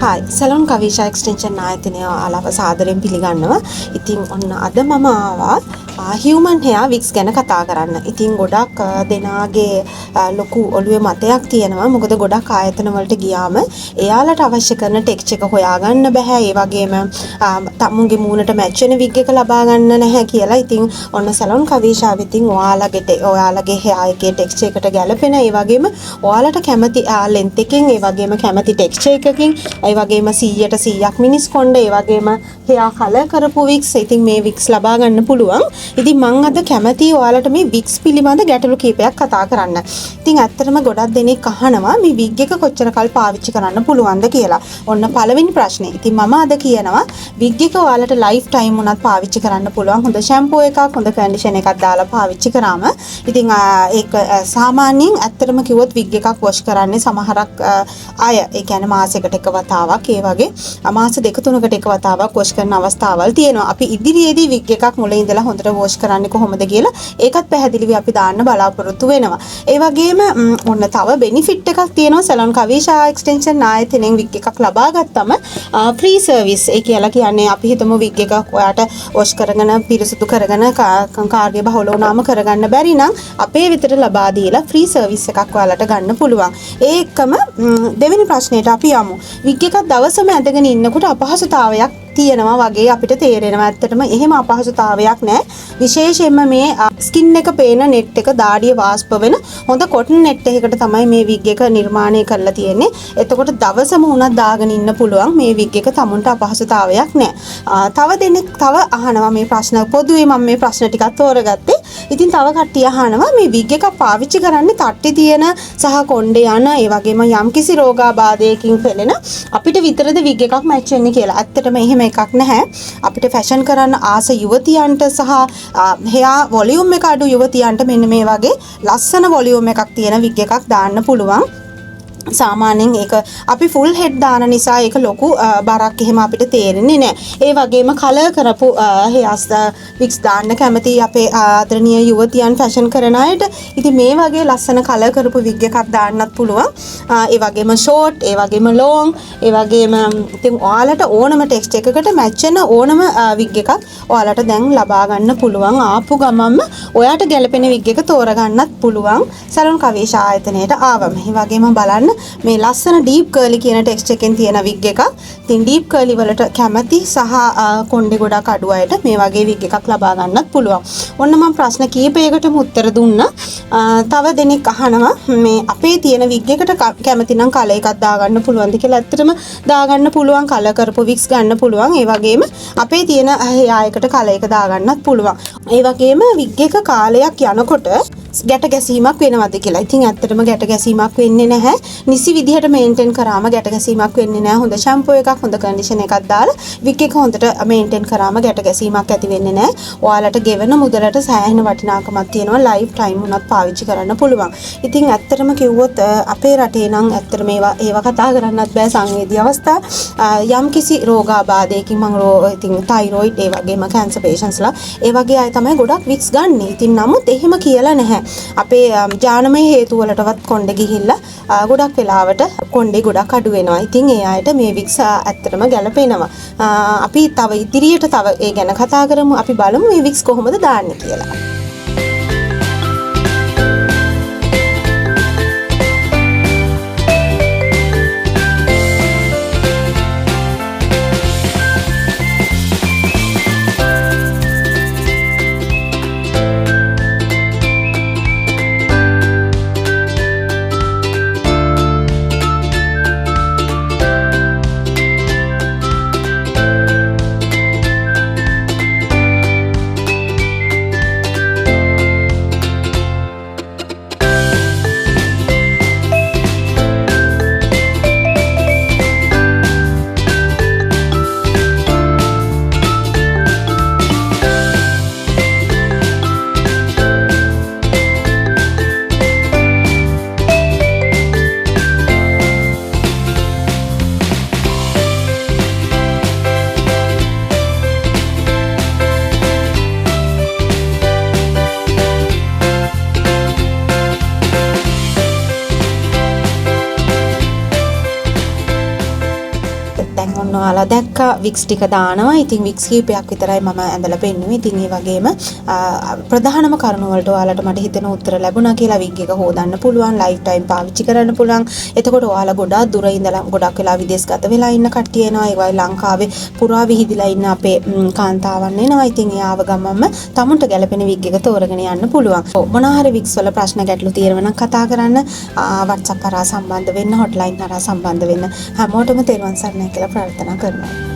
Hi salon Kavisha extension ආයතනය අලාව සාදරයෙන් පිළිගන්නවා. ඉතින් ඔන්න අද මම ආවා හියුමන් හෙයා වික්ස් ගැන කතා කරන්න. ඉතින් ගොඩක් දෙනාගේ ලොකු ඔළුවේ මතයක් තියෙනවා. මොකද ගොඩක් ආයතන වලට ගියාම එයාලට අවශ්‍ය කරන ටෙක්ස්චර් එක හොයාගන්න බෑ. ඒ වගේම තමුන්ගේ මූණට මැච් වෙන විග් එක ලබා ගන්න නැහැ කියලා. ඉතින් ඔන්න සැලොන් කවිෂාව ඉතින් ඔයාලගේ හෙයා එකේ ටෙක්ස්චර් එකට ගැලපෙන ඒ වගේම ඔයාලට කැමති ලෙන්ත් එකකින් ඒ වගේම කැමති ටෙක්ස්චර් එකකින් ඒ වගේම 100ට 100ක් මිනිස් කොණ්ඩ ඒ වගේම හෙයා කලර් කරපු වික්ස්. ඉතින් මේ වික්ස් ලබා ගන්න පුළුවන්. ඉතින් මම අද කැමතියි ඔයාලට මේ වික්ස් පිළිබඳ ගැටලු කීපයක් කතා කරන්න. ඉතින් ඇත්තටම ගොඩක් දෙනෙක් අහනවා මේ විග් එක කොච්චර කල් පාවිච්චි කරන්න පුළුවන්ද කියලා. ඔන්න පළවෙනි ප්‍රශ්නේ. ඉතින් මම අද කියනවා විග් එක ඔයාලට ලයිෆ් ටයිම් උනත් පාවිච්චි කරන්න පුළුවන්. හොඳ ෂැම්පූ එකක් හොඳ කන්ඩිෂන් එකක් දාලා පාවිච්චි කරාම ඉතින් ඒක සාමාන්‍යයෙන් ඇත්තටම කිව්වොත් විග් එකක් වොෂ් කරන්නේ සමහරක් අය ඒ කියන්නේ මාසයකට එක වතාවක් ඒ වගේ මාස දෙක තුනකට එක වතාවක් වොෂ් කරන අවස්ථාවල් තියෙනවා. අපි ඉදිරියේදී විග් එකක් මුලින් ඉඳලා හොඳට වොෂ් කරන්නේ කොහොමද කියලා ඒකත් පැහැදිලිව අපි දාන්න බලාපොරොත්තු වෙනවා. ඒ වගේම ඔන්න තව බෙනිෆිට් එකක් තියෙනවා සැලොන් කවිෂා එක්ස්ටෙන්ෂන් ආයතනයෙන් විග් එකක් ලබා ගත්තම ෆ්‍රී සර්විස්. ඒ කියලා කියන්නේ අපි හිතමු විග් එකක් ඔයාට වොෂ් කරගෙන පිරිසුදු කරගෙන කාර්ය බහුල වුණාම කරගන්න බැරි නම් අපේ විතර ලබා දීලා ෆ්‍රී සර්විස් එකක් ඔයාලට ගන්න පුළුවන්. ඒකම දෙවෙනි ප්‍රශ්නෙට අපි යමු. විග් එකක් දවසම ඇඳගෙන ඉන්නකොට අපහසුතාවයක් තියෙනවා වගේ අපිට තේරෙනවා. ඇත්තටම එහෙම අපහසුතාවයක් නැහැ. විශේෂයෙන්ම මේ ස්කින් එක පේන net එක දාඩිය වාෂ්ප වෙන හොඳ කොටන් net එකකට තමයි මේ විග් එක නිර්මාණය කරලා තියෙන්නේ. එතකොට දවසම උනත් දාගෙන ඉන්න පුළුවන්. මේ විග් එක තමුන්ට අපහසුතාවයක් නැහැ. තව දෙනෙක් තව අහනවා මේ ප්‍රශ්න පොදුවේ මම මේ ප්‍රශ්න ටිකක් තෝරගත්තේ. ඉතින් තව කට්ටිය අහනවා මේ විග් එක පාවිච්චි කරන්නේ තට්ටි තියෙන සහ කොණ්ඩේ යන ඒ වගේම යම්කිසි රෝගාබාධයකින් පෙළෙන අපිට විතරද විග් එකක් මැච් වෙන්නේ කියලා. ඇත්තටම එහෙම එකක් නැහැ. අපිට ෆැෂන් කරන්න ආස යුවතියන්ට සහ හෙයා වොලියුම් එක අඩු යුවතියන්ට මෙන්න මේ වගේ ලස්සන වොලියුම් එකක් තියෙන විග් එකක් දාන්න පුළුවන්. සාමාන්‍යයෙන් ඒක අපි ෆුල් හෙඩ් දාන නිසා ඒක ලොකු බරක් එහෙම අපිට තේරෙන්නේ නැහැ. ඒ වගේම කලර් කරපු හෙයාස් වික්ස් දාන්න කැමති අපේ ආදරණීය යුවතියන් ෆැෂන් කරන අයට ඉතින් මේ වගේ ලස්සන කලර් කරපු විග් එකක් දාන්නත් පුළුවන්. ඒ වගේම ෂෝට්, ඒ වගේම ලොං, ඒ වගේම ඉතින් ඔයාලට ඕනම ටෙක්ස්ට් එකකට මැච් වෙන ඕනම විග් එකක් ඔයාලට දැන් ලබා ගන්න පුළුවන්. ආපු ගමන්ම ඔයාට ගැලපෙන විග් එක තෝරගන්නත් පුළුවන් සැලොන් කවිෂා ආයතනයට ආවම. ඒ වගේම බලන්න මේ ලස්සන ඩීප් කර්ලි කියන ටෙක්ස්චර් එකෙන් තියෙන විග් එකක්. ඉතින් ඩීප් කර්ලි වලට කැමති සහ කොණ්ඩේ ගොඩක් අඩු අයට මේ වගේ විග් එකක් ලබා ගන්නත් පුළුවන්. ඔන්න මම ප්‍රශ්න කීපයකටම උත්තර දුන්නා. තව දෙනෙක් අහනවා මේ අපේ තියෙන විග් එකට කැමති නම් කලර් එකක් දාගන්න පුළුවන්ද කියලා. ඇත්තටම දාගන්න පුළුවන්. කලර් කරපු විග්ස් ගන්න පුළුවන්. ඒ වගේම අපේ තියෙන හෙයා එකට කලර් එක දාගන්නත් පුළුවන්. ඒ වගේම විග් එක කාලයක් යනකොට ගැට ගැසීමක් වෙනවද කියලා. ඉතින් ඇත්තටම ගැට ගැසීමක් වෙන්නේ නැහැ. නිසි විදිහට මේන්ටේන් කරාම ගැට ගැසීමක් වෙන්නේ නැහැ. හොඳ ෂැම්පූ එකක් හොඳ කන්ඩිෂන් එකක් දාලා විග් එක හොඳට මේන්ටේන් කරාම ගැට ගැසීමක් ඇති වෙන්නේ නැහැ. ඔයාලට ගෙවන මුදලට සෑහෙන වටිනාකමක් තියෙනවා. ලයිෆ් ටයිම් උනත් පාවිච්චි කරන්න පුළුවන්. ඉතින් ඇත්තටම කිව්වොත් අපේ රටේ නම් ඇත්තටම ඒවා කතා කරන්නත් බෑ සංවේදී අවස්ථා. යම්කිසි රෝගාබාධයකින් ඉතින් තයිරොයිඩ් ඒ වගේම කැන්සර් පේෂන්ට්ස්ලා ඒ වගේ අය තමයි ගොඩක් වික්ස් ගන්න. ඉතින් නමුත් එහෙම කියලා නැහැ. අපේ ජානමය හේතු වලටවත් කොණ්ඩේ ගිහිල්ලා ගොඩක් වෙලාවට කොණ්ඩේ ගොඩක් අඩු වෙනවා. ඉතින් ඒ අයට මේ වික්ස් ඇත්තටම ගැලපෙනවා. අපි තව ඉදිරියට තව ඒ ගැන කතා කරමු. අපි බලමු මේ වික්ස් කොහොමද දාන්නේ කියලා. ඔයාලා දැක්කා වික්ස් ටික දානවා. ඉතින් වික්ස් කීපයක් විතරයි මම ඇඳලා පෙන්නුවේ. ඉතින් ඒ වගේම ප්‍රධානම කරුණු වලට ඔයාලට මට හිතෙන උත්තර ලැබුණා කියලා. විග් එක හොදන්න පුළුවන්, ලයිෆ් ටයිම් පාවිච්චි කරන්න පුළුවන්. එතකොට ඔයාලා ගොඩාක් දුර ඉඳලා ගොඩක් වෙලා විදේශගත වෙලා ඉන්න කට්ටිය එනවා. ඒ වගේ ලංකාවේ පුරා විහිදිලා ඉන්න අපේ කාන්තාවන් එනවා. ඉතින් ඒ ආව ගමන්ම තමුන්ට ගැලපෙන විග් එක තෝරගෙන යන්න පුළුවන්. මොනවා හරි විග්ස් වල ප්‍රශ්න ගැටලු තියෙනවා නම් කතා කරන්න, WhatsApp කරා සම්බන්ධ වෙන්න, hotline කරා සම්බන්ධ වෙන්න. හැමෝටම තෙරුවන් සරණයි කියලා ප්‍රාර්ථනා කරනවා.